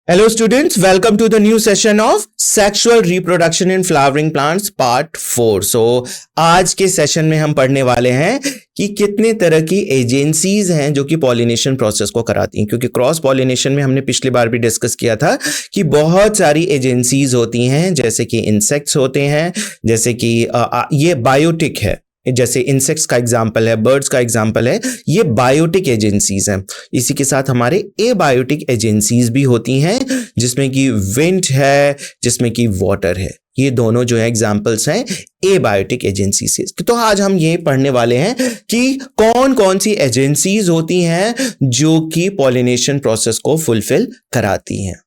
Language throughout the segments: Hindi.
Hello students, welcome to the new session of Sexual Reproduction in Flowering Plants Part 4. So आज के सेशन में हम पढ़ने वाले हैं कि कितने तरह की एजेंसीज हैं जो कि पॉलिनेशन प्रोसेस को कराती हैं, क्योंकि क्रॉस पॉलिनेशन में हमने पिछली बार भी डिस्कस किया था कि बहुत सारी एजेंसीज होती हैं, जैसे कि इंसेक्ट्स होते हैं, जैसे कि ये बायोटिक है, जैसे इंसेक्ट्स का एग्जाम्पल है, बर्ड्स का एग्जाम्पल है, ये बायोटिक एजेंसीज हैं। इसी के साथ हमारे एबायोटिक एजेंसीज भी होती हैं, जिसमें कि विंड है, जिसमें कि वाटर है। ये दोनों जो है एग्जाम्पल्स हैं एबायोटिक एजेंसीज। तो आज हम ये पढ़ने वाले हैं कि कौन कौन सी एजेंसीज होती हैं जो कि पॉलिनेशन प्रोसेस को फुलफिल कराती हैं।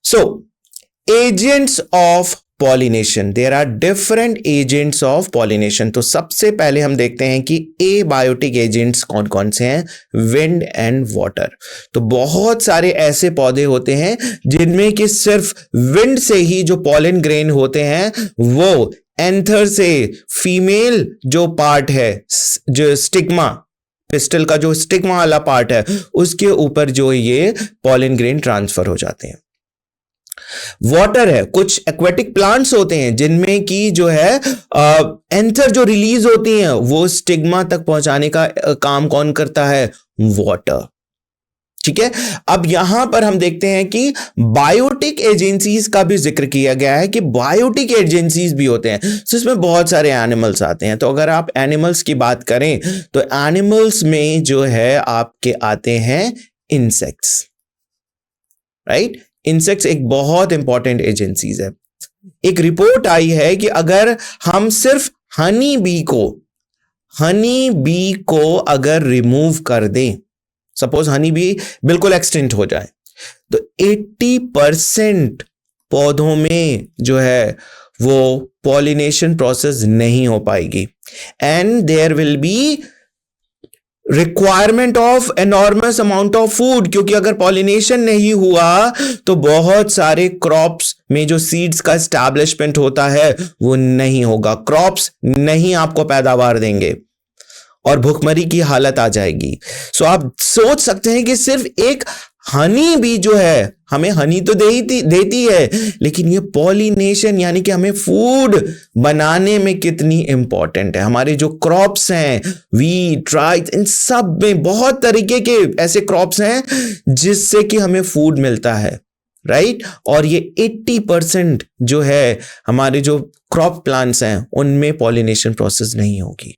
So agents of pollination, there are different agents of pollination. तो सबसे पहले हम देखते हैं कि एबायोटिक एजेंट्स कौन कौन से हैं, विंड एंड वाटर। तो बहुत सारे ऐसे पौधे होते हैं जिनमें कि सिर्फ विंड से ही जो पॉलन ग्रेन होते हैं वो एंथर से फीमेल जो पार्ट है, जो स्टिग्मा, पिस्टल का जो स्टिग्मा वाला पार्ट है, उसके ऊपर जो ये पॉलन ग्रेन ट्रांसफर हो जाते हैं। वाटर है, कुछ एक्वेटिक प्लांट्स होते हैं जिनमें की जो है एंथर जो रिलीज होती हैं वो स्टिग्मा तक पहुंचाने का काम कौन करता है, वाटर। ठीक है, अब यहां पर हम देखते हैं कि बायोटिक एजेंसीज का भी जिक्र किया गया है कि बायोटिक एजेंसीज भी होते हैं। तो इसमें बहुत सारे एनिमल्स आते हैं। तो अगर आप एनिमल्स की बात करें तो एनिमल्स में जो है आपके आते हैं इंसेक्ट्स, राइट। इंसेक्ट्स एक बहुत इंपॉर्टेंट एजेंसीज है। एक रिपोर्ट आई है कि अगर हम सिर्फ हनी बी को अगर रिमूव कर दें, सपोज हनी बी बिल्कुल एक्सटिंक्ट हो जाए, तो 80% पौधों में जो है वो पॉलिनेशन प्रोसेस नहीं हो पाएगी and there will be requirement of enormous amount of food, क्योंकि अगर पॉलिनेशन नहीं हुआ तो बहुत सारे क्रॉप्स में जो सीड्स का एस्टैब्लिशमेंट होता है वो नहीं होगा, क्रॉप्स नहीं आपको पैदावार देंगे और भूखमरी की हालत आ जाएगी। सो आप सोच सकते हैं कि सिर्फ एक हनी भी जो है हमें हनी तो देती है, लेकिन ये पॉलिनेशन यानी कि हमें फूड बनाने में कितनी इंपॉर्टेंट है। हमारे जो क्रॉप्स हैं, वीट, राइस, इन सब में बहुत तरीके के ऐसे क्रॉप्स हैं जिससे कि हमें फूड मिलता है, राइट। और ये 80% जो है हमारे जो क्रॉप प्लांट्स हैं उनमें पॉलिनेशन प्रोसेस नहीं होगी,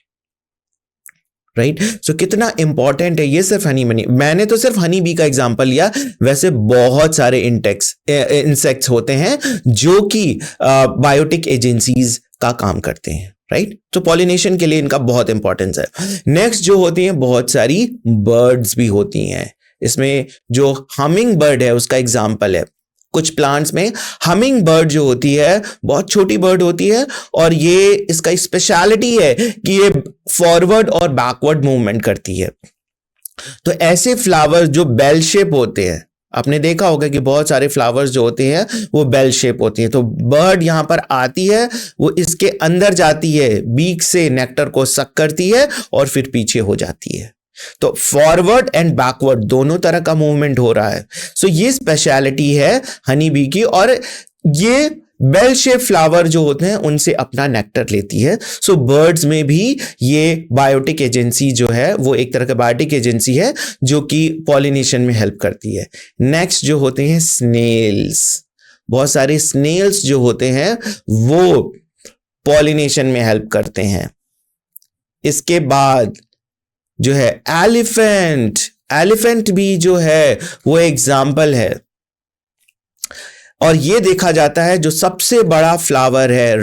राइट। सो कितना इंपॉर्टेंट है ये। सिर्फ मैंने तो सिर्फ हनी बी का एग्जांपल लिया, वैसे बहुत सारे इंसेक्ट्स होते हैं जो कि बायोटिक एजेंसीज का काम करते हैं, राइट। तो पॉलिनेशन के लिए इनका बहुत इंपॉर्टेंस है। नेक्स्ट जो होती हैं, बहुत सारी बर्ड्स भी होती हैं। इसमें जो हमिंग बर्ड है उसका एग्जाम्पल है। कुछ प्लांट्स में हमिंग बर्ड जो होती है बहुत छोटी बर्ड होती है और ये इसका स्पेशलिटी है कि ये फॉरवर्ड और बैकवर्ड मूवमेंट करती है। तो ऐसे फ्लावर्स जो बेल शेप होते हैं, आपने देखा होगा कि बहुत सारे फ्लावर्स जो होते हैं वो बेल शेप होती है। तो बर्ड यहां पर आती है, वो इसके अंदर जाती है, बीक से नेक्टर को सक करती है और फिर पीछे हो जाती है। तो फॉरवर्ड एंड बैकवर्ड दोनों तरह का मूवमेंट हो रहा है। सो ये स्पेशलिटी है हनी बी की, और ये बेल शेप फ्लावर जो होते हैं उनसे अपना नेक्टर लेती है। सो बर्ड्स में भी ये बायोटिक एजेंसी जो है वो एक तरह का बायोटिक एजेंसी है जो कि पॉलिनेशन में हेल्प करती है। नेक्स्ट जो होते हैं स्नेल्स, बहुत सारे स्नेल्स जो होते हैं वो पॉलिनेशन में हेल्प करते हैं। इसके बाद जो है एलिफेंट भी जो है वो एग्जाम्पल है। और ये देखा जाता है जो सबसे बड़ा फ्लावर है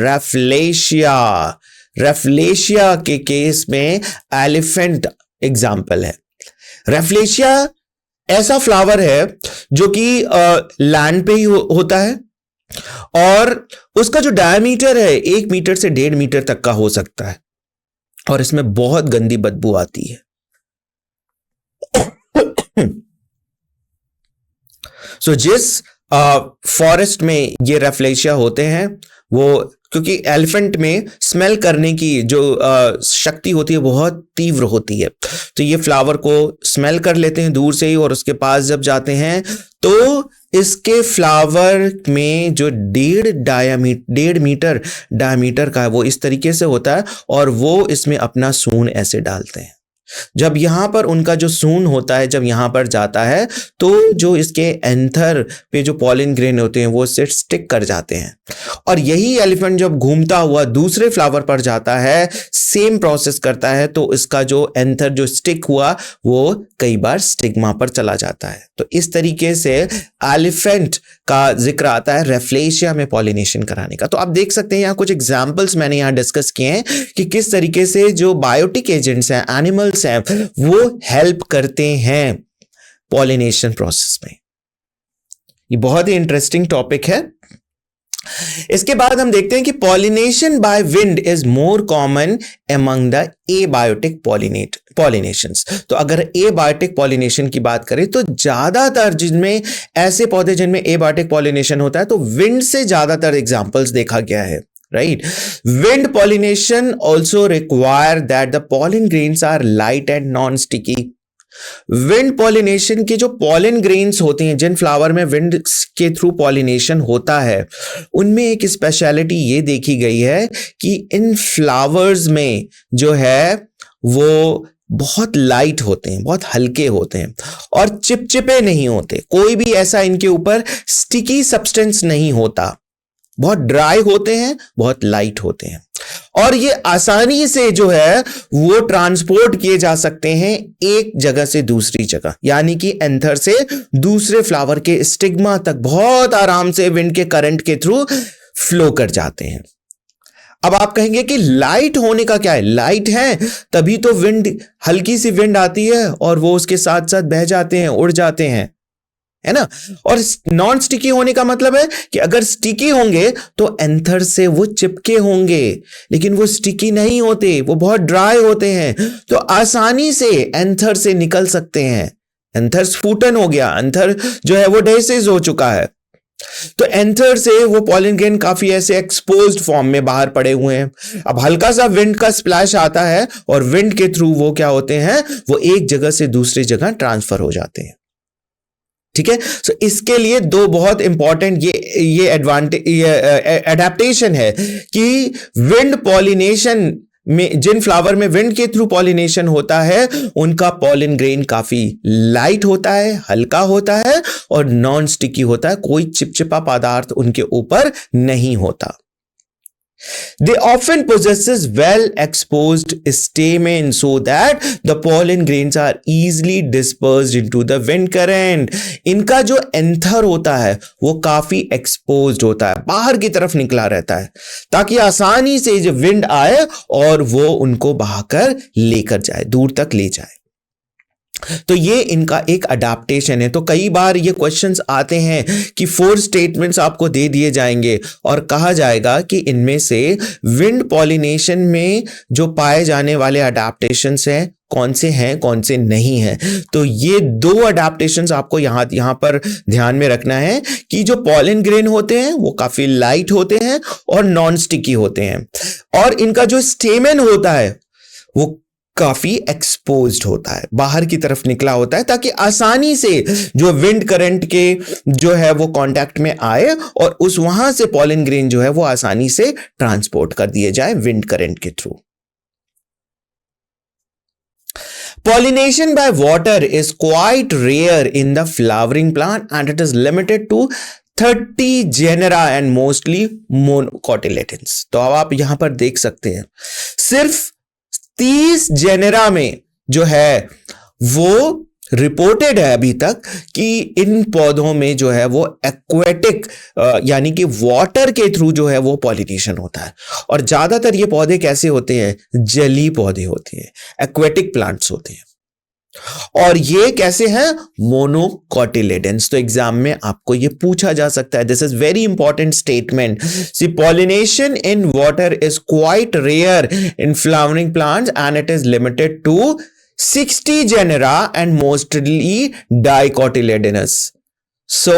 रेफलेशिया के केस में एलिफेंट एग्जाम्पल है। रेफलेशिया ऐसा फ्लावर है जो कि लैंड पे ही होता है और उसका जो डायमीटर है 1 मीटर से 1.5 मीटर तक का हो सकता है और इसमें बहुत गंदी बदबू आती है। सो जिस फॉरेस्ट में ये रेफलेशिया होते हैं वो क्योंकि एलिफेंट में स्मेल करने की जो शक्ति होती है बहुत तीव्र होती है, तो ये फ्लावर को स्मेल कर लेते हैं दूर से ही, और उसके पास जब जाते हैं तो इसके फ्लावर में जो 1.5 मीटर डायमीटर का है वो इस तरीके से होता है, और वो इसमें अपना सून ऐसे डालते हैं। जब यहां पर उनका जो सून होता है जब यहां पर जाता है तो जो इसके एंथर पे जो पॉलिन ग्रेन होते हैं वो इससे स्टिक कर जाते हैं, और यही एलिफेंट जब घूमता हुआ दूसरे फ्लावर पर जाता है, सेम प्रोसेस करता है, तो इसका जो एंथर जो स्टिक हुआ वो कई बार स्टिग्मा पर चला जाता है। तो इस तरीके से एलिफेंट का जिक्र आता है रेफ्लेशिया में पॉलिनेशन कराने का। तो आप देख सकते हैं यहाँ कुछ एग्जाम्पल्स मैंने यहाँ डिस्कस किए हैं कि किस तरीके से जो बायोटिक एजेंट्स हैं, एनिमल्स हैं, वो हेल्प करते हैं पॉलिनेशन प्रोसेस में। ये बहुत ही इंटरेस्टिंग टॉपिक है। इसके बाद हम देखते हैं कि pollination by wind is more common among the abiotic pollinations. तो अगर एबायोटिक पॉलिनेशन की बात करें तो ज्यादातर जिनमें ऐसे पौधे जिनमें एबायोटिक पॉलिनेशन होता है तो विंड से ज्यादातर एग्जांपल्स देखा गया है, right? Wind pollination also require that the pollen grains are light and non-sticky. Wind pollination के जो पॉलन ग्रेन्स होते हैं, जिन फ्लावर में विंड के थ्रू पॉलिनेशन होता है, उनमें एक स्पेशलिटी ये देखी गई है कि इन फ्लावर्स में जो है वो बहुत लाइट होते हैं, बहुत हल्के होते हैं और चिपचिपे नहीं होते। कोई भी ऐसा इनके ऊपर स्टिकी सब्सटेंस नहीं होता, बहुत ड्राई होते हैं, बहुत लाइट होते हैं, और ये आसानी से जो है वो ट्रांसपोर्ट किए जा सकते हैं एक जगह से दूसरी जगह, यानी कि एंथर से दूसरे फ्लावर के स्टिग्मा तक बहुत आराम से विंड के करंट के थ्रू फ्लो कर जाते हैं। अब आप कहेंगे कि लाइट होने का क्या है? लाइट है तभी तो विंड, हल्की सी विंड आती है और वो उसके साथ साथ बह जाते हैं, उड़ जाते हैं, है ना। और नॉन स्टिकी होने का मतलब है कि अगर स्टिकी होंगे तो एंथर से वो चिपके होंगे, लेकिन वो स्टिकी नहीं होते, वो बहुत ड्राई होते हैं, तो आसानी से एंथर से निकल सकते हैं। एंथर स्फूटन हो गया, एंथर जो है वो डेसिस हो चुका है, तो एंथर से वो पॉलन ग्रेन काफी ऐसे एक्सपोज्ड फॉर्म में बाहर पड़े हुए हैं। अब हल्का सा विंड का स्प्लैश आता है और विंड के थ्रू वो क्या होते हैं, वो एक जगह से दूसरी जगह ट्रांसफर हो जाते हैं। ठीक है, सो इसके लिए दो बहुत इंपॉर्टेंट ये एडेप्टेशन है कि विंड पॉलिनेशन में, जिन फ्लावर में विंड के थ्रू पॉलिनेशन होता है उनका पॉलन ग्रेन काफी लाइट होता है, हल्का होता है और नॉन स्टिकी होता है, कोई चिपचिपा पदार्थ उनके ऊपर नहीं होता। They often possesses well exposed stamen so that the pollen grains are easily dispersed into the wind current. इनका जो एंथर होता है वो काफी एक्सपोज्ड होता है, बाहर की तरफ निकला रहता है, ताकि आसानी से जो विंड आए और वो उनको बहाकर लेकर जाए, दूर तक ले जाए। तो ये इनका एक अडाप्टेशन है। तो कई बार ये क्वेश्चंस आते हैं कि 4 स्टेटमेंट्स आपको दे दिए जाएंगे और कहा जाएगा कि इनमें से विंड पॉलिनेशन में जो पाए जाने वाले अडाप्टेशंस हैं कौन से हैं, कौन से नहीं हैं। तो ये 2 अडाप्टेशंस आपको यहां पर ध्यान में रखना है कि जो पॉलन ग्रेन होते हैं वो काफी लाइट होते हैं और नॉन स्टिकी होते हैं, और इनका जो स्टेमन होता है वो काफी एक्सपोज्ड होता है, बाहर की तरफ निकला होता है, ताकि आसानी से जो विंड करंट के जो है वो कांटेक्ट में आए और उस वहां से पॉलन ग्रेन जो है वो आसानी से ट्रांसपोर्ट कर दिए जाए विंड करंट के through. Pollination by water is quite rare in the flowering plant and it is limited to 30 genera and mostly monocotyledons। तो अब आप यहां पर देख सकते हैं सिर्फ 30 जेनेरा में जो है वो रिपोर्टेड है अभी तक कि इन पौधों में जो है वो एक्वेटिक यानी कि वाटर के थ्रू जो है वो पॉलिनेशन होता है, और ज्यादातर ये पौधे कैसे होते हैं, जलीय पौधे होते हैं, एक्वेटिक प्लांट्स होते हैं, और ये कैसे हैं, मोनोकोटिलेडन्स। तो एग्जाम में आपको ये पूछा जा सकता है, this is very important statement. See pollination in water is quite rare in flowering plants and it is limited to 60 genera and mostly dicotyledonous. So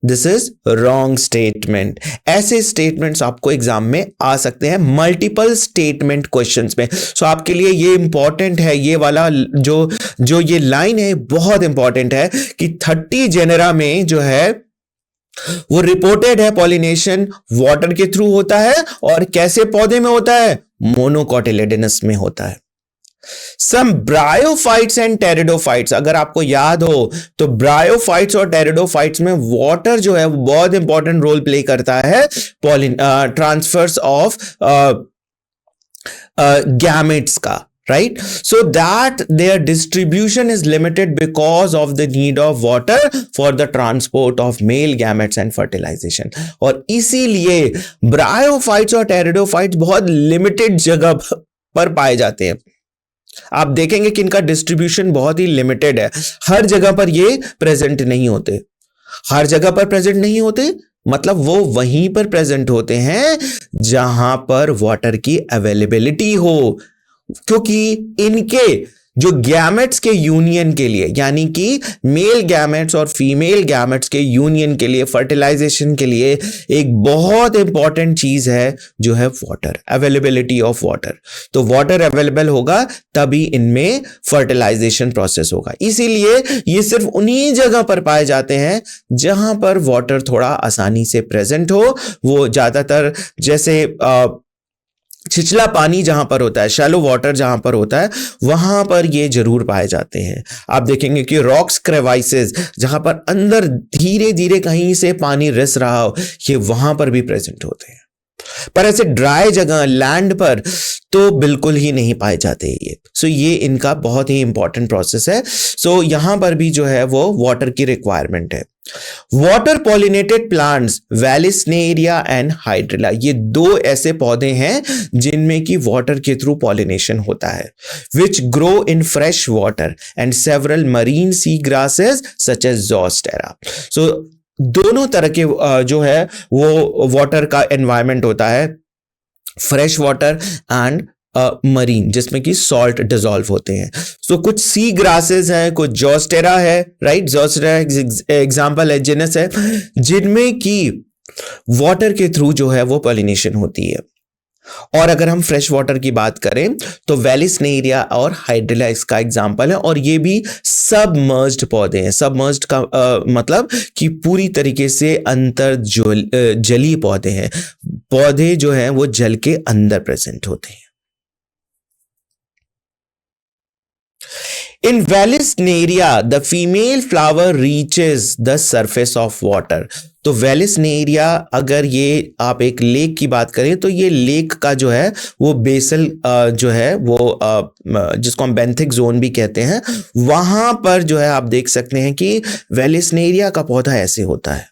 this is wrong statement. ऐसे स्टेटमेंट्स आपको एग्जाम में आ सकते हैं मल्टीपल स्टेटमेंट क्वेश्चंस में। सो आपके लिए ये इंपॉर्टेंट है, ये वाला जो ये लाइन है बहुत इंपॉर्टेंट है कि 30 जेनेरा में जो है वो रिपोर्टेड है पॉलिनेशन वाटर के थ्रू होता है, और कैसे पौधे में होता है, मोनोकोटिलेडोनस में होता है। सम ब्रायोफाइट्स एंड टेरिडोफाइट्स, अगर आपको याद हो तो ब्रायोफाइट्स और टेरिडोफाइट्स में वाटर जो है वो बहुत इंपॉर्टेंट रोल प्ले करता है ट्रांसफर्स ऑफ गैमेट्स का, right? So that their distribution is limited because of the need of water for the transport of male gametes and fertilization. और इसीलिए ब्रायोफाइट्स और टेरिडोफाइट्स बहुत लिमिटेड जगह पर पाए जाते हैं। आप देखेंगे कि इनका डिस्ट्रीब्यूशन बहुत ही लिमिटेड है, हर जगह पर ये प्रेजेंट नहीं होते। हर जगह पर प्रेजेंट नहीं होते मतलब वो वहीं पर प्रेजेंट होते हैं जहां पर वाटर की अवेलेबिलिटी हो, क्योंकि इनके जो गैमेट्स के यूनियन के लिए, यानी कि मेल गैमेट्स और फीमेल गैमेट्स के यूनियन के लिए, फर्टिलाइजेशन के लिए एक बहुत इंपॉर्टेंट चीज है जो है वाटर, अवेलेबिलिटी ऑफ वाटर। तो वाटर अवेलेबल होगा तभी इनमें फर्टिलाइजेशन प्रोसेस होगा। इसीलिए ये सिर्फ उन्हीं जगह पर पाए जाते हैं जहां पर वाटर थोड़ा आसानी से प्रेजेंट हो। वो ज्यादातर जैसे छिछला पानी जहां पर होता है, शैलो वाटर जहां पर होता है, वहां पर ये जरूर पाए जाते हैं। आप देखेंगे कि रॉक्स क्रेवाइसेस जहां पर अंदर धीरे धीरे कहीं से पानी रिस रहा हो, ये वहां पर भी प्रेजेंट होते हैं। पर ऐसे ड्राई जगह लैंड पर तो बिल्कुल ही नहीं पाए जाते ये। सो ये इनका बहुत ही इंपॉर्टेंट प्रोसेस है। सो यहां पर भी जो है वो वाटर की रिक्वायरमेंट है। Water pollinated plants Vallisneria and Hydrilla, ये दो ऐसे पौधे हैं जिनमें की वाटर के थ्रू पॉलिनेशन होता है, which grow in fresh water and several marine sea grasses such as Zostera. So दोनों तरह के जो है वो वाटर का एनवायरमेंट होता है, फ्रेश वाटर एंड मरीन, जिसमें कि सॉल्ट डिसॉल्व होते हैं। सो कुछ सी ग्रासेस हैं, कुछ ज़ोस्टेरा है, राइट, ज़ोस्टेरा एग्जांपल है, जिनस है, जिनमें कि वाटर के थ्रू जो है वो पॉलिनेशन होती है। और अगर हम फ्रेश वाटर की बात करें तो वैलिस्नेरिया और हाइड्रिला इसका एग्जाम्पल है, और ये भी सबमर्ज्ड पौधे हैं। सबमर्ज्ड का मतलब कि पूरी तरीके से अंतर जली पौधे हैं, पौधे जो हैं वो जल के अंदर प्रेजेंट होते हैं। In Vallisneria, the female flower reaches the surface of water. तो वेलिस्नेरिया, अगर ये आप एक लेक की बात करें तो ये लेक का जो है वो बेसल जो है वो जिसको हम बेंथिक जोन भी कहते हैं, वहां पर जो है आप देख सकते हैं कि वेलिस्नेरिया का पौधा ऐसे होता है,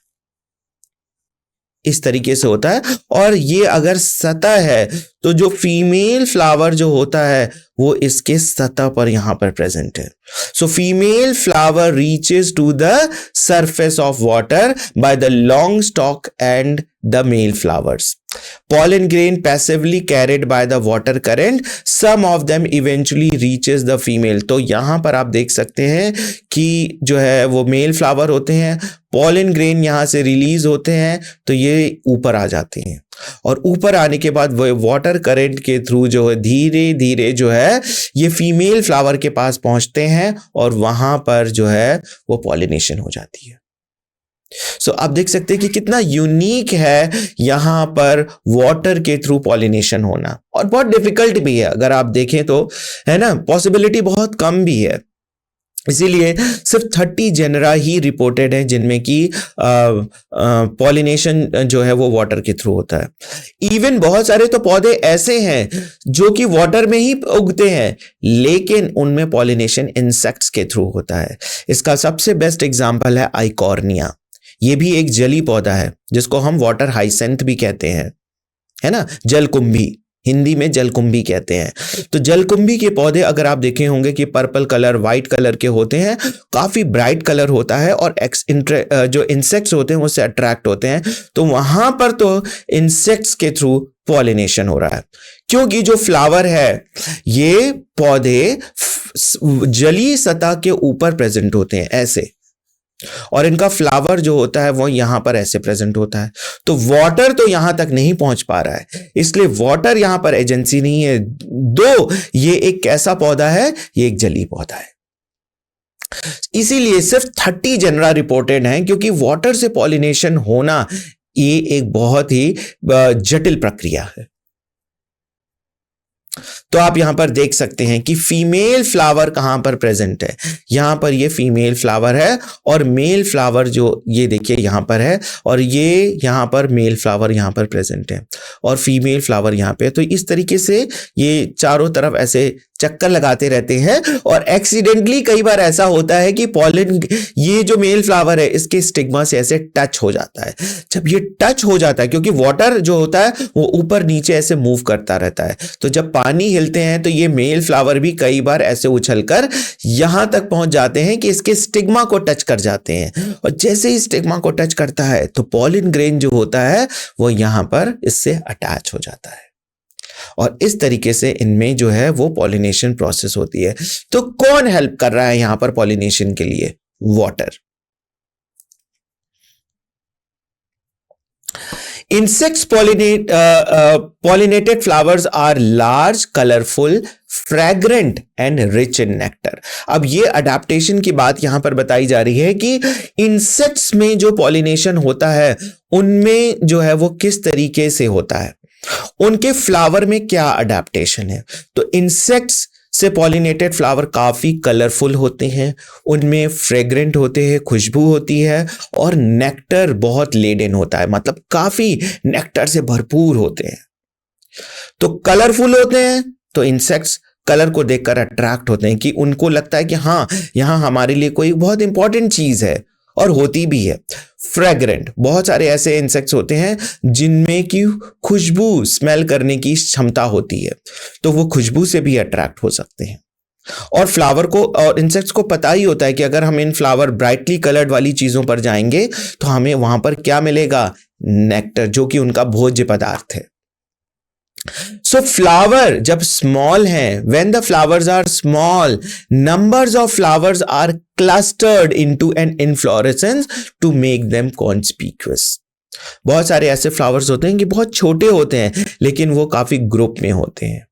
इस तरीके से होता है। और ये अगर सतह है तो जो फीमेल फ्लावर जो होता है वो इसके सतह पर यहां पर प्रेजेंट है। So female flower reaches to the surface of water by the long stalk and the male flowers. Pollen grain passively carried by the water current, some of them eventually reaches the female. तो यहां पर आप देख सकते हैं कि जो है वो मेल फ्लावर होते हैं, पॉलन ग्रेन यहां से रिलीज होते हैं तो ये ऊपर आ जाते हैं, और ऊपर आने के बाद वो वाटर करंट के थ्रू जो है धीरे धीरे जो है ये फीमेल फ्लावर के पास पहुंचते हैं, और वहां पर जो है वो पॉलिनेशन हो जाती है। सो आप देख सकते हैं कि कितना यूनिक है यहां पर वाटर के थ्रू पॉलिनेशन होना, और बहुत डिफिकल्ट भी है अगर आप देखें तो, है ना, पॉसिबिलिटी बहुत कम भी है। इसीलिए सिर्फ 30 जेनरा ही रिपोर्टेड है जिनमें कि पॉलिनेशन जो है वो वाटर के थ्रू होता है। इवन बहुत सारे तो पौधे ऐसे हैं जो कि वाटर में ही उगते हैं, लेकिन उनमें पॉलिनेशन इंसेक्ट्स के थ्रू होता है। इसका सबसे बेस्ट एग्जांपल है आइकॉर्निया। ये भी एक जली पौधा है जिसको हम वाटर हाइसेंथ भी कहते हैं, है ना, जलकुंभी, हिंदी में जलकुंभी कहते हैं। तो जलकुंभी के पौधे अगर आप देखे होंगे कि पर्पल कलर, व्हाइट कलर के होते हैं, काफी ब्राइट कलर होता है, और जो इंसेक्ट्स होते हैं उससे अट्रैक्ट होते हैं। तो वहां पर तो इंसेक्ट्स के थ्रू पॉलिनेशन हो रहा है, क्योंकि जो फ्लावर है ये पौधे जली सतह के ऊपर प्रेजेंट होते हैं ऐसे, और इनका फ्लावर जो होता है वो यहां पर ऐसे प्रेजेंट होता है। तो वाटर तो यहां तक नहीं पहुंच पा रहा है, इसलिए वाटर यहां पर एजेंसी नहीं है। दो ये एक कैसा पौधा है, ये एक जलीय पौधा है, इसीलिए सिर्फ 30 जेनरा रिपोर्टेड हैं, क्योंकि वाटर से पॉलिनेशन होना ये एक बहुत ही जटिल प्रक्रिया है। तो आप यहां पर देख सकते हैं कि फीमेल फ्लावर कहां पर प्रेजेंट है, यहां पर ये फीमेल फ्लावर है, और मेल फ्लावर जो ये देखिए यहां पर है, और ये यहां पर मेल फ्लावर यहां पर प्रेजेंट है, और फीमेल फ्लावर यहां पे है। तो इस तरीके से ये चारों तरफ ऐसे चक्कर लगाते रहते हैं, और एक्सीडेंटली कई बार ऐसा होता है कि पॉलन, ये जो मेल फ्लावर है इसके स्टिग्मा से ऐसे टच हो जाता है। जब ये टच हो जाता है, क्योंकि वाटर जो होता है वो ऊपर नीचे ऐसे मूव करता रहता है, तो जब पानी हिलते हैं तो ये मेल फ्लावर भी कई बार ऐसे उछलकर यहां तक पहुंच जाते हैं कि इसके स्टिग्मा को टच कर जाते हैं, और जैसे ही स्टिग्मा को टच करता है तो पॉलन ग्रेन जो होता है वो यहां पर इससे अटैच हो जाता है, और इस तरीके से इनमें जो है वो पॉलिनेशन प्रोसेस होती है। तो कौन हेल्प कर रहा है यहां पर पॉलिनेशन के लिए? Water. Insects pollinated flowers are large, colorful, fragrant and rich in nectar. अब ये अडेप्टेशन की बात यहां पर बताई जा रही है कि इंसेक्ट्स में जो पॉलिनेशन होता है उनमें जो है वो किस तरीके से होता है, उनके फ्लावर में क्या अडेप्टेशन है। तो इंसेक्ट्स से पॉलिनेटेड फ्लावर काफी कलरफुल होते हैं, उनमें फ्रेग्रेंट होते हैं, खुशबू होती है, और नेक्टर बहुत लेडन होता है, मतलब काफी नेक्टर से भरपूर होते हैं। तो कलरफुल होते हैं तो इंसेक्ट्स कलर को देखकर अट्रैक्ट होते हैं, कि उनको लगता है कि हाँ यहां हमारे लिए कोई बहुत इंपॉर्टेंट चीज है, और होती भी है। फ्रेग्रेंट, बहुत सारे ऐसे इंसेक्ट्स होते हैं जिनमें की खुशबू स्मेल करने की क्षमता होती है, तो वो खुशबू से भी अट्रैक्ट हो सकते हैं। और फ्लावर को और इंसेक्ट्स को पता ही होता है कि अगर हम इन फ्लावर ब्राइटली कलर्ड वाली चीजों पर जाएंगे तो हमें वहां पर क्या मिलेगा? नेक्टर, जो कि उनका भोज्य पदार्थ है। सो फ्लावर जब स्मॉल है, when the flowers are small, numbers of flowers are clustered into an inflorescence to make them conspicuous. बहुत सारे ऐसे फ्लावर्स होते हैं कि बहुत छोटे होते हैं लेकिन वो काफी ग्रुप में होते हैं,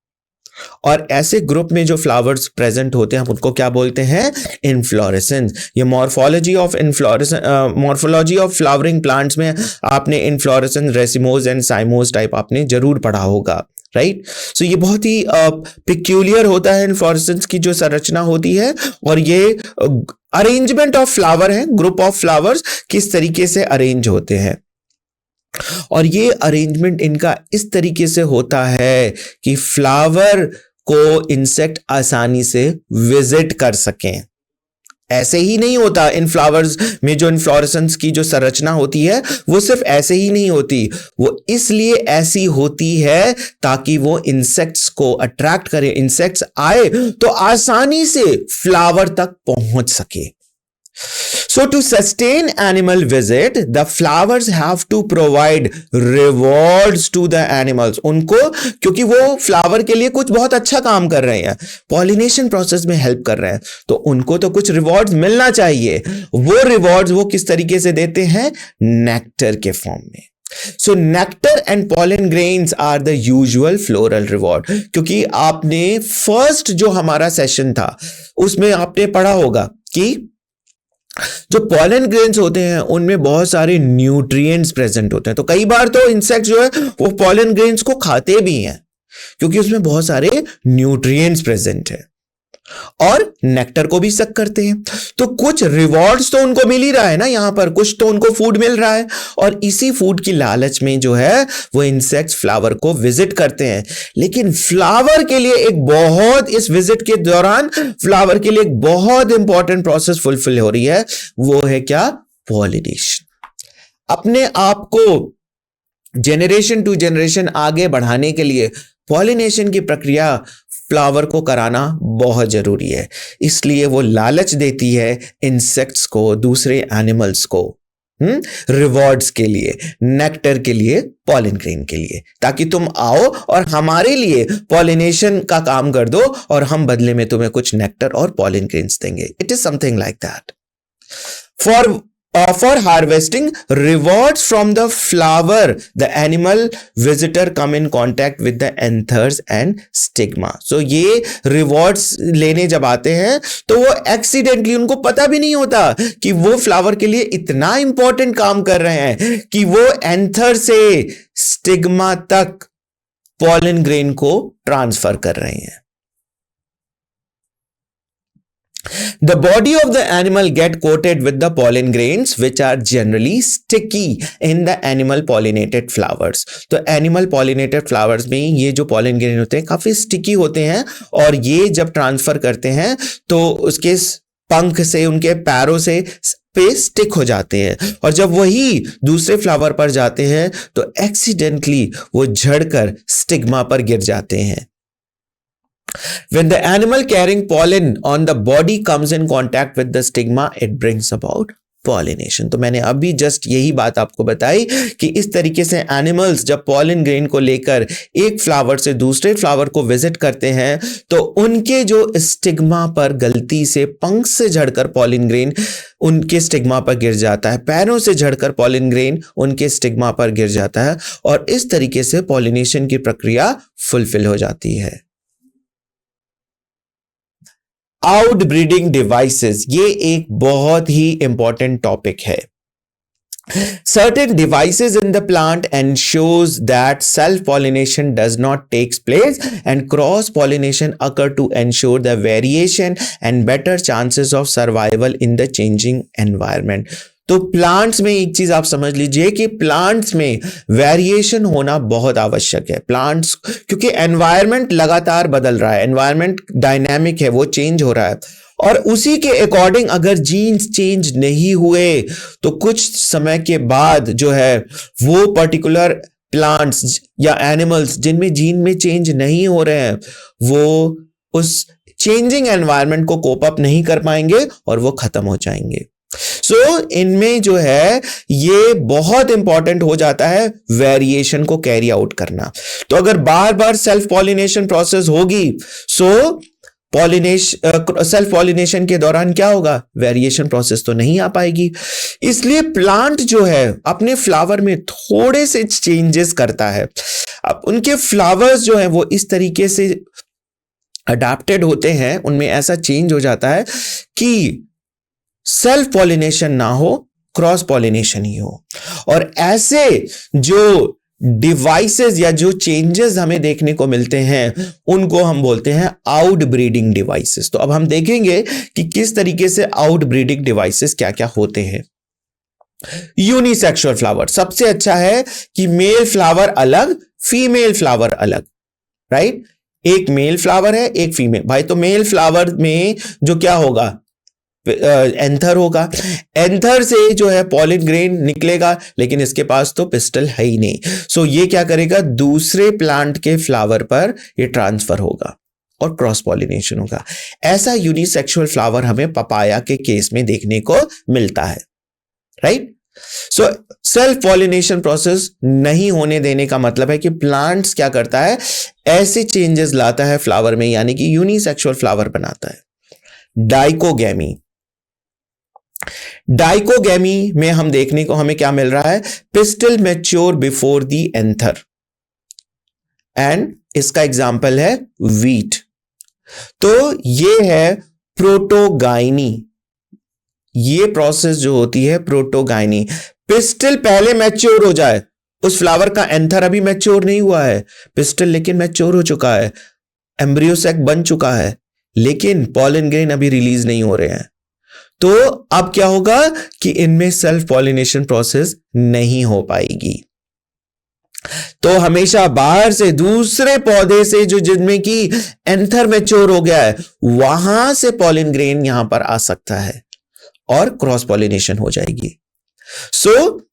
और ऐसे ग्रुप में जो फ्लावर्स प्रेजेंट होते हैं हम उनको क्या बोलते हैं? इनफ्लोरेसेंस। ये मॉर्फोलॉजी ऑफ फ्लावरिंग प्लांट्स में आपने inflorescence, racemose and cymose type आपने जरूर पढ़ा होगा, राइट। सो ये बहुत ही पिक्यूलियर होता है इनफ्लोरेसेंस की जो संरचना होती है, और ये अरेंजमेंट ऑफ फ्लावर है, ग्रुप ऑफ फ्लावर्स किस तरीके से अरेंज होते हैं, और ये अरेंजमेंट इनका इस तरीके से होता है कि फ्लावर को इंसेक्ट आसानी से विजिट कर सकें। ऐसे ही नहीं होता, इन फ्लावर्स में जो इनफ्लोरेसेंस की जो संरचना होती है वो सिर्फ ऐसे ही नहीं होती, वो इसलिए ऐसी होती है ताकि वो इंसेक्ट्स को अट्रैक्ट करे, इंसेक्ट्स आए तो आसानी से फ्लावर तक पहुंच सके। So to sustain animal visit, the flowers have to provide rewards to the animals. उनको, क्योंकि वो फ्लावर के लिए कुछ बहुत अच्छा काम कर रहे हैं, पॉलिनेशन प्रोसेस में हेल्प कर रहे हैं, तो उनको तो कुछ रिवॉर्ड्स मिलना चाहिए। वो रिवॉर्ड्स वो किस तरीके से देते हैं? नेक्टर के फॉर्म में। So nectar and pollen grains are the usual floral reward. क्योंकि आपने फर्स्ट जो हमारा सेशन था उसमें आपने पढ़ा होगा कि जो पॉलन ग्रेन्स होते हैं उनमें बहुत सारे न्यूट्रिएंट्स प्रेजेंट होते हैं, तो कई बार तो इंसेक्ट जो है वो पॉलन ग्रेन्स को खाते भी हैं क्योंकि उसमें बहुत सारे न्यूट्रिएंट्स प्रेजेंट है, और नेक्टर को भी सक करते हैं। तो कुछ रिवॉर्ड्स तो उनको मिल ही रहा है ना, यहां पर कुछ तो उनको फूड मिल रहा है, और इसी फूड की लालच में जो है वो इंसेक्ट्स फ्लावर को विजिट करते हैं। लेकिन फ्लावर के लिए एक बहुत, इस विजिट के दौरान फ्लावर के लिए एक बहुत इंपॉर्टेंट प्रोसेस फुलफिल हो रही है, वो है क्या? पॉलिनेशन। अपने आप को जेनरेशन टू जेनरेशन आगे बढ़ाने के लिए पॉलिनेशन की प्रक्रिया फ्लावर को कराना बहुत जरूरी है, इसलिए वो लालच देती है इंसेक्ट्स को, दूसरे एनिमल्स को, रिवॉर्ड्स के लिए, नेक्टर के लिए, पॉलन ग्रेन के लिए, ताकि तुम आओ और हमारे लिए पॉलिनेशन का काम कर दो और हम बदले में तुम्हें कुछ नेक्टर और पॉलन ग्रेन्स देंगे। It is something like that. For harvesting rewards from the flower, the animal visitor come in contact with the anthers and stigma. So ये rewards लेने जब आते हैं तो वो accidentally, उनको पता भी नहीं होता कि वो फ्लावर के लिए इतना इंपॉर्टेंट काम कर रहे हैं कि वो एंथर से स्टिग्मा तक पॉलन ग्रेन को ट्रांसफर कर रहे हैं. The body of the animal get coated with the pollen grains which are generally sticky in the animal pollinated flowers. तो animal pollinated flowers में ये जो pollen grain होते हैं काफी sticky होते हैं और ये जब ट्रांसफर करते हैं तो उसके पंख से, उनके पैरों से पे स्टिक हो जाते हैं और जब वही दूसरे फ्लावर पर जाते हैं तो एक्सीडेंटली वो झड़कर स्टिग्मा पर गिर जाते हैं. When the animal carrying pollen on the body comes in contact with the stigma, it brings about pollination. तो मैंने अभी जस्ट यही बात आपको बताई कि इस तरीके से एनिमल्स जब पॉलन ग्रेन को लेकर एक फ्लावर से दूसरे फ्लावर को विजिट करते हैं तो उनके जो स्टिग्मा पर गलती से पंख से झड़कर पॉलन ग्रेन उनके स्टिग्मा पर गिर जाता है, पैरों से झड़कर पॉलन ग्रेन उनके स्टिग्मा पर गिर जाता है और इस तरीके से पॉलिनेशन की प्रक्रिया फुलफिल हो जाती है. आउटब्रीडिंग डिवाइसेस, ये एक बहुत ही इंपॉर्टेंट टॉपिक है. Certain devices in the plant ensures that self-pollination does not take place and cross-pollination occur to ensure the variation and better chances of survival in the changing environment. तो प्लांट्स में एक चीज आप समझ लीजिए कि प्लांट्स में वेरिएशन होना बहुत आवश्यक है. प्लांट्स क्योंकि एनवायरनमेंट लगातार बदल रहा है, एनवायरनमेंट डायनामिक है, वो चेंज हो रहा है और उसी के अकॉर्डिंग अगर जीन्स चेंज नहीं हुए तो कुछ समय के बाद जो है वो पर्टिकुलर प्लांट्स या एनिमल्स जिनमें जीन में चेंज नहीं हो रहे हैं वो उस चेंजिंग एनवायरनमेंट को कोप अप नहीं कर पाएंगे और वो खत्म हो जाएंगे. इनमें जो है ये बहुत इंपॉर्टेंट हो जाता है वेरिएशन को कैरी आउट करना. तो अगर बार बार सेल्फ पॉलिनेशन प्रोसेस होगी सेल्फ पॉलिनेशन के दौरान क्या होगा, वेरिएशन प्रोसेस तो नहीं आ पाएगी. इसलिए प्लांट जो है अपने फ्लावर में थोड़े से चेंजेस करता है. अब उनके फ्लावर्स जो है वो इस तरीके से अडेप्टेड होते हैं, उनमें ऐसा चेंज हो जाता है कि सेल्फ पॉलिनेशन ना हो, क्रॉस पॉलिनेशन ही हो. और ऐसे जो डिवाइसेस या जो चेंजेस हमें देखने को मिलते हैं उनको हम बोलते हैं आउटब्रीडिंग डिवाइसेस. तो अब हम देखेंगे कि किस तरीके से आउटब्रीडिंग डिवाइसेस क्या क्या होते हैं. यूनिसेक्सुअल फ्लावर, सबसे अच्छा है कि मेल फ्लावर अलग, फीमेल फ्लावर अलग, राइट. एक मेल फ्लावर है, एक फीमेल. भाई तो मेल फ्लावर में जो क्या होगा, एंथर होगा. एंथर से जो है पॉलन ग्रेन निकलेगा लेकिन इसके पास तो पिस्टल है ही नहीं. सो ये क्या करेगा, दूसरे प्लांट के फ्लावर पर ये ट्रांसफर होगा और क्रॉस पॉलिनेशन होगा. ऐसा यूनिसेक्सुअल फ्लावर हमें पपाया के केस में देखने को मिलता है, right. So self pollination process नहीं होने देने का मतलब है कि प्लांट्स क्या करता है, ऐसे चेंजेस लाता है फ्लावर में, यानी कि यूनिसेक्सुअल फ्लावर बनाता है. डाइकोगैमी, डाइकोगैमी में हम देखने को हमें क्या मिल रहा है, pistol mature before the anther and इसका एग्जाम्पल है वीट. तो ये है प्रोटोगाइनी. ये प्रोसेस जो होती है प्रोटोगाइनी, पिस्टल पहले मैच्योर हो जाए. उस फ्लावर का एंथर अभी मैच्योर नहीं हुआ है, पिस्टल लेकिन मैच्योर हो चुका है, एम्ब्रियो सैक बन चुका है, लेकिन पॉलन ग्रेन अभी रिलीज नहीं हो रहे हैं. तो अब क्या होगा कि इनमें सेल्फ पॉलिनेशन प्रोसेस नहीं हो पाएगी. तो हमेशा बाहर से दूसरे पौधे से जो जिनमें की एंथर मैच्योर हो गया है वहां से पॉलन ग्रेन यहां पर आ सकता है और क्रॉस पॉलिनेशन हो जाएगी. सो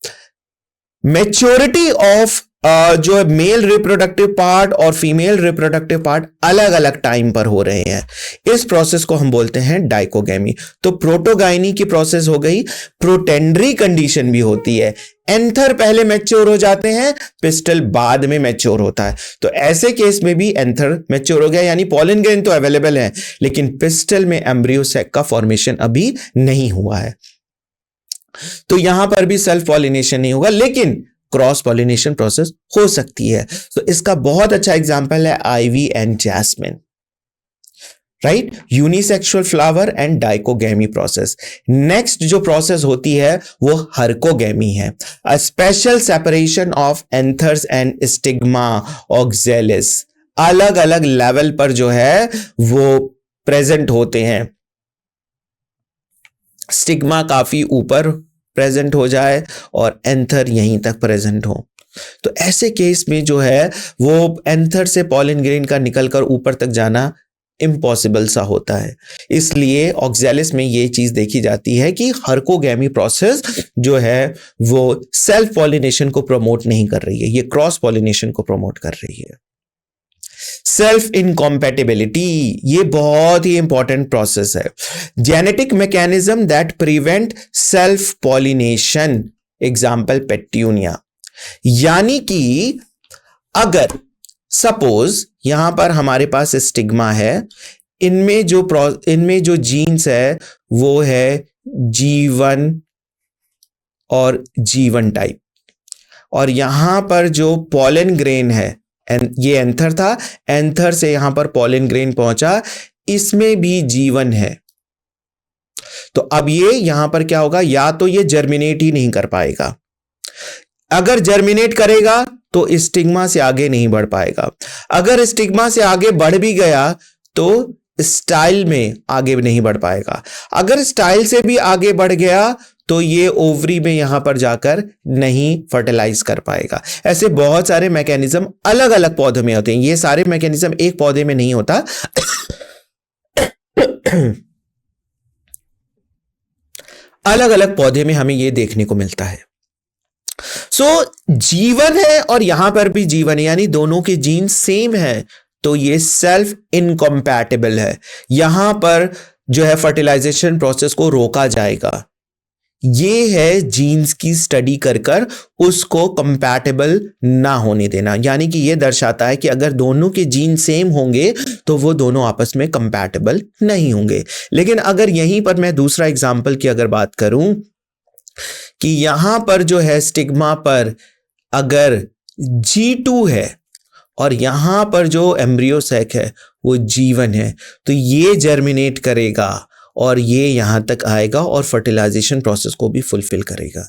मैच्योरिटी ऑफ जो मेल रिप्रोडक्टिव पार्ट और फीमेल रिप्रोडक्टिव पार्ट अलग अलग टाइम पर हो रहे हैं. इस प्रोसेस को हम बोलते हैं डाइकोगैमी. तो प्रोटोगाइनी की प्रोसेस हो गई. प्रोटेंडरी कंडीशन भी होती है, एंथर पहले मैच्योर हो जाते हैं, पिस्टल बाद में मैच्योर होता है. तो ऐसे केस में भी एंथर मैच्योर हो गया, यानी पॉलन ग्रेन तो अवेलेबल है लेकिन पिस्टल में एम्ब्रियो सैक का फॉर्मेशन अभी नहीं हुआ है. तो यहां पर भी सेल्फ पॉलिनेशन नहीं होगा, लेकिन क्रॉस पॉलिनेशन प्रोसेस हो सकती है। तो इसका बहुत अच्छा एग्जांपल है ivy and jasmine, right, unisexual flower and dichogamy process. Next जो प्रोसेस होती है वो हर्कोगेमी है, a spatial separation of anthers and stigma oxalis. अलग अलग लेवल पर जो है वो प्रेजेंट होते हैं, स्टिग्मा काफी ऊपर प्रेजेंट हो जाए और एंथर यहीं तक प्रेजेंट हो। तो ऐसे केस में जो है वो एंथर से पॉलन ग्रेन का निकलकर ऊपर तक जाना इम्पॉसिबल सा होता है। इसलिए ऑक्जेलिस में ये चीज देखी जाती है कि हर्कोगेमी प्रोसेस जो है वो सेल्फ पॉलिनेशन को प्रमोट नहीं कर रही है, ये क्रॉस पॉलिनेशन को प्रमोट कर रही है। सेल्फ इनकॉम्पैटिबिलिटी, ये बहुत ही इंपॉर्टेंट प्रोसेस है। Genetic mechanism that prevent self pollination, example petunia. यानी कि अगर सपोज यहां पर हमारे पास स्टिग्मा है, इनमें जो जीन्स है वो है G1 और G1 टाइप, और यहां पर जो पॉलन ग्रेन है, ये एंथर था, एंथर से यहां पर पॉलन ग्रेन पहुंचा, इसमें भी G1 है। तो अब ये यहां पर क्या होगा, या तो ये जर्मिनेट ही नहीं कर पाएगा, अगर जर्मिनेट करेगा तो स्टिग्मा से आगे नहीं बढ़ पाएगा, अगर स्टिग्मा से आगे बढ़ भी गया तो स्टाइल में आगे नहीं बढ़ पाएगा, अगर स्टाइल से भी आगे बढ़ गया तो ये ओवरी में यहां पर जाकर नहीं फर्टिलाइज कर पाएगा। ऐसे बहुत सारे मैकेनिज्म अलग अलग पौधों में होते हैं, ये सारे मैकेनिज्म एक पौधे में नहीं होता। अलग अलग पौधे में हमें ये देखने को मिलता है। जीवन है और यहां पर भी जीवन है, यानी दोनों के जीन सेम है, तो ये सेल्फ इनकम्पैटिबल है। यहां पर जो है फर्टिलाइजेशन प्रोसेस को रोका जाएगा। ये है जीन्स की स्टडी कर उसको कंपैटिबल ना होने देना, यानी कि ये दर्शाता है कि अगर दोनों के जीन सेम होंगे तो वो दोनों आपस में कंपैटिबल नहीं होंगे। लेकिन अगर यहीं पर मैं दूसरा एग्जांपल की अगर बात करूं कि यहां पर जो है स्टिग्मा पर अगर G2 है और यहां पर जो एम्ब्रियो सैक है वो G1 है, तो ये जर्मिनेट करेगा और ये यहां तक आएगा और फर्टिलाइजेशन प्रोसेस को भी फुलफिल करेगा।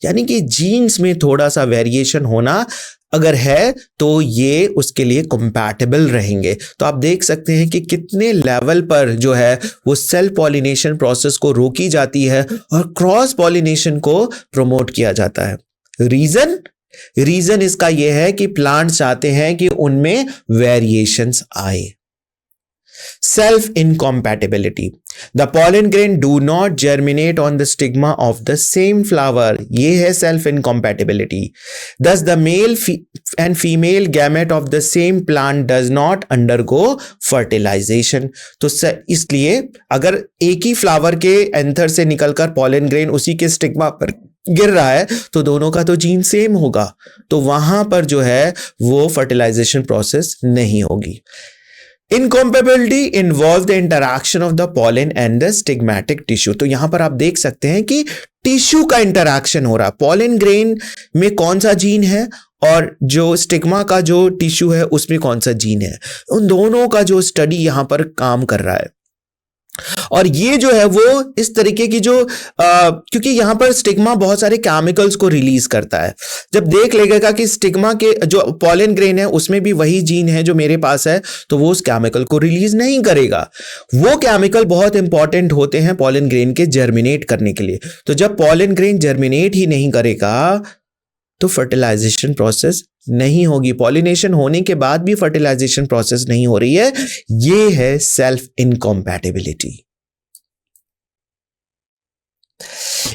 यानी कि जीन्स में थोड़ा सा वेरिएशन होना अगर है तो ये उसके लिए कंपैटिबल रहेंगे। तो आप देख सकते हैं कि कितने लेवल पर जो है वो सेल्फ पॉलिनेशन प्रोसेस को रोकी जाती है और क्रॉस पॉलिनेशन को प्रमोट किया जाता है। रीजन इसका यह है कि प्लांट चाहते हैं कि उनमें वेरिएशंस आए। Self incompatibility, the pollen grain do not germinate on the stigma of the same flower, ये है self incompatibility. Thus the male and female gamete of the same plant does not undergo fertilisation. तो इसलिए अगर एक ही फ्लावर के एंथर से निकलकर पॉलन ग्रेन उसी के स्टिग्मा पर गिर रहा है तो दोनों का तो जीन सेम होगा, तो वहां पर जो है वो फर्टिलाइजेशन प्रोसेस नहीं होगी। इनकॉम्पैटिबिलिटी involve the interaction of the pollen and the stigmatic tissue. तो यहां पर आप देख सकते हैं कि टिश्यू का इंटरैक्शन हो रहा है, पॉलन ग्रेन में कौन सा जीन है और जो स्टिग्मा का जो टिश्यू है उसमें कौन सा जीन है, उन दोनों का जो स्टडी यहां पर काम कर रहा है। और ये जो है वो इस तरीके की जो क्योंकि यहां पर स्टिग्मा बहुत सारे केमिकल्स को रिलीज करता है, जब देख लेगा कि स्टिग्मा के जो पॉलन ग्रेन है उसमें भी वही जीन है जो मेरे पास है, तो वो उस केमिकल को रिलीज नहीं करेगा। वो केमिकल बहुत इंपॉर्टेंट होते हैं पॉलन ग्रेन के जर्मिनेट करने के लिए। तो जब पॉलन ग्रेन जर्मिनेट ही नहीं करेगा तो फर्टिलाइजेशन प्रोसेस नहीं होगी, पॉलिनेशन होने के बाद भी फर्टिलाइजेशन प्रोसेस नहीं हो रही है। ये है self इनकॉम्पैटिबिलिटी।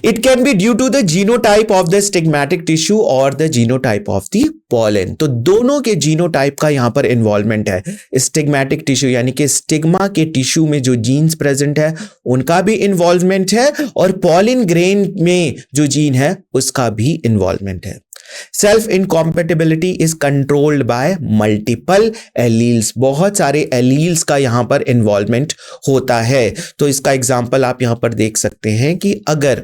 It can be due to the genotype of the stigmatic tissue or the genotype of the pollen। तो दोनों के जीनोटाइप का यहां पर इन्वॉल्वमेंट है। स्टिग्मेटिक टिश्यू यानी कि स्टिग्मा के टिश्यू में जो जीन्स प्रेजेंट है उनका भी इन्वॉल्वमेंट है और पॉलन ग्रेन में जो जीन है उसका भी इन्वॉल्वमेंट है। Self इनकॉम्पैटिबिलिटी is controlled by multiple alleles, बहुत सारे एलील्स का यहां पर इन्वॉल्वमेंट होता है। तो इसका एग्जांपल आप यहां पर देख सकते हैं कि अगर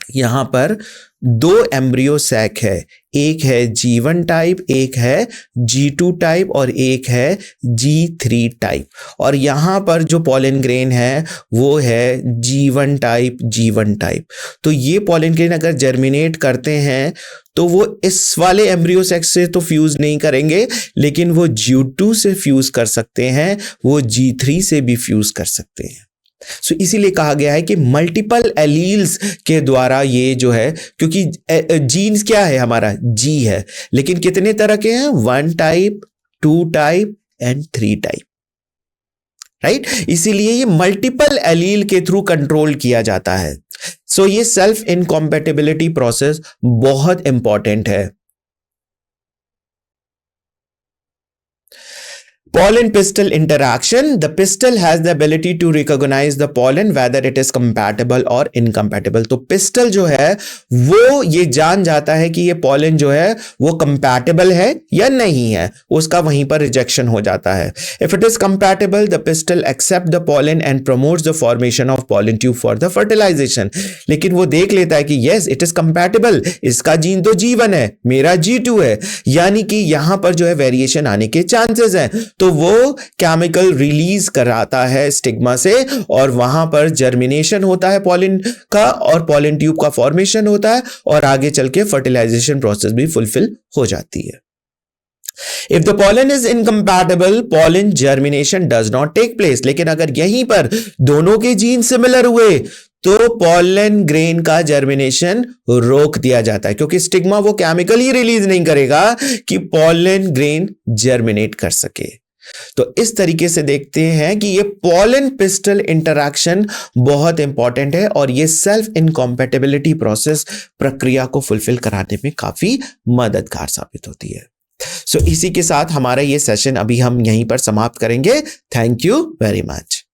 यहां पर दो एम्ब्रियो सैक है, एक है G1 टाइप, एक है G2 टाइप और एक है G3 टाइप। और यहां पर जो पॉलन ग्रेन है वो है G1 टाइप। तो ये पॉलन ग्रेन अगर जर्मिनेट करते हैं तो वो इस वाले एम्ब्रियो सैक से तो फ्यूज नहीं करेंगे, लेकिन वो G2 से फ्यूज कर सकते हैं, वो G3 से भी फ्यूज कर सकते हैं। सो इसीलिए कहा गया है कि मल्टीपल एलील्स के द्वारा ये जो है, क्योंकि जीन्स क्या है हमारा जी है, लेकिन कितने तरह के हैं, 1 type, 2 type and 3 type, right. इसीलिए ये मल्टीपल एलील के थ्रू कंट्रोल किया जाता है। सो ये सेल्फ इनकॉम्पैटिबिलिटी प्रोसेस बहुत इंपॉर्टेंट है। Pollen pistil interaction. The pistil has the ability to recognize the pollen whether it is compatible or incompatible. तो pistil जो है वो ये जान जाता है कि ये pollen जो है वो compatible है या नहीं है, उसका वहीं पर rejection हो जाता है। If it is compatible, the pistil accept the pollen and promotes the formation of pollen tube for the fertilization. लेकिन वो देख लेता है कि yes it is compatible, इसका जीन तो G1 है, मेरा G2 है, यानी कि यहां पर जो है वेरिएशन आने के चांसेस हैं, तो वो केमिकल रिलीज कराता है स्टिग्मा से और वहां पर जर्मिनेशन होता है पॉलन का और पॉलन ट्यूब का फॉर्मेशन होता है और आगे चल के फर्टिलाइजेशन प्रोसेस भी फुलफिल हो जाती है। If the pollen is incompatible, pollen germination does not take place. लेकिन अगर यहीं पर दोनों के जीन सिमिलर हुए तो पॉलन ग्रेन का जर्मिनेशन रोक दिया जाता है, क्योंकि स्टिग्मा वो केमिकल ही रिलीज नहीं करेगा कि पॉलन ग्रेन जर्मिनेट कर सके। तो इस तरीके से देखते हैं कि ये पॉलन पिस्टल इंटरैक्शन बहुत इंपॉर्टेंट है और ये सेल्फ इनकॉम्पैटिबिलिटी प्रोसेस प्रक्रिया को फुलफिल कराने में काफी मददगार साबित होती है। सो इसी के साथ हमारा ये सेशन अभी हम यहीं पर समाप्त करेंगे। Thank you very much.